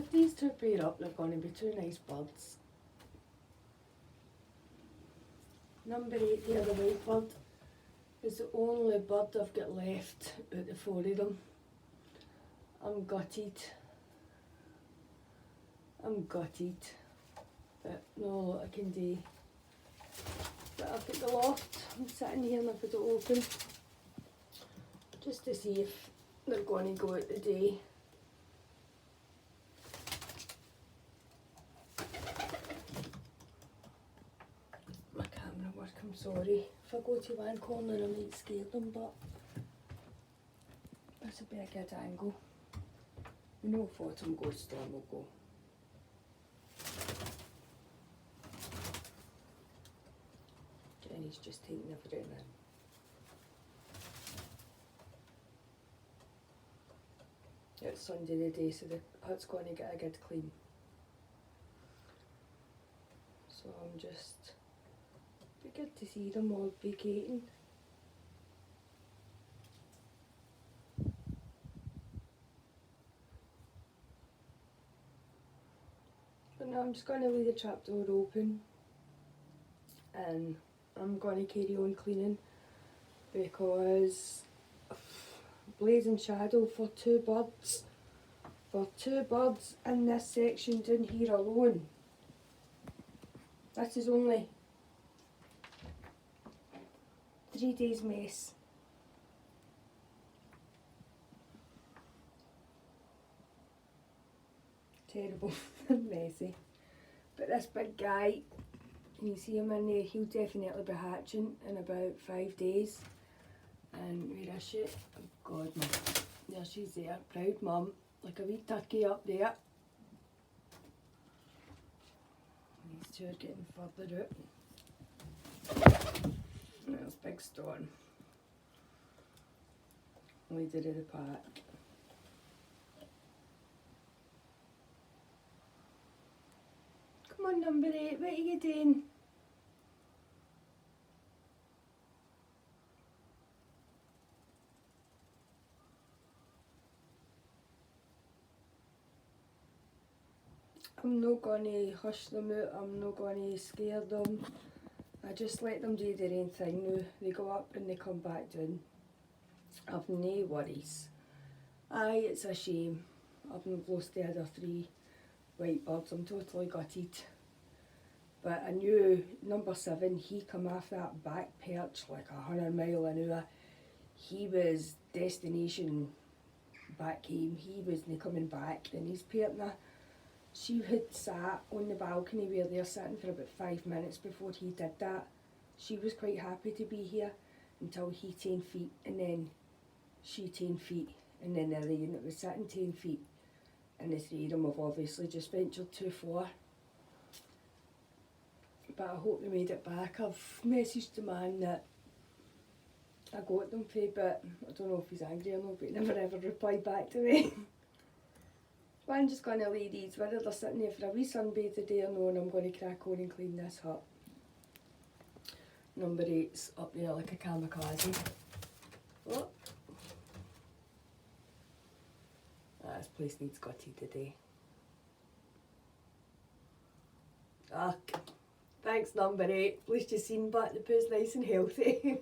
If these two pair up, they're going to be two nice birds. Number 8 here, the white bird, is the only bird I've got left out the 4 of them. I'm gutted. But no lot I can do. But I've got the loft, I'm sitting here and I've got it open just to see if they're going to go out today. My camera work, I'm sorry. If I go to one corner I might scare them, but this will be a good angle. You know if autumn goes, storm will go. Jenny's just taking everything in. It's Sunday today, so the hut's going to get a good clean. So I'm just, be good to see them all vacating. But now I'm just going to leave the trapdoor open and I'm going to carry on cleaning because blazing shadow for two birds in this section down here alone. This is only 3 days mess. Terrible and messy. But this big guy, you see him in there, he'll definitely be hatching in about 5 days. And where is she? Oh God, mum. There she's there, proud mum, like a wee turkey up there. These two are getting further out. There's Big Stone, leader of the pack. Come on, number 8, what are you doing? I'm not going to hush them out, I'm not going to scare them. I just let them do their own thing now. They go up and they come back down. I've no worries. Aye, it's a shame. I've not lost the other 3 white birds. I'm totally gutted. But I knew number 7, he come off that back perch like 100 mile an hour. He was destination back home. He wasn't coming back. And his partner, she had sat on the balcony where they're sitting for about 5 minutes before he did that. She was quite happy to be here until he 10 feet and then she 10 feet and then the other unit was sitting 10 feet and the 3 of them have obviously just ventured too far. But I hope they made it back. I've messaged the man that I got them for, but I don't know if he's angry or not, but he never ever replied back to me. But I'm just going to leave these, whether they're sitting there for a wee sunbathe today or no, and I'm going to crack on and clean this hut. Number 8's up there like a kamikaze. Oh. This place needs gutted today. Ah, thanks number 8. At least you've seen back the poo's nice and healthy.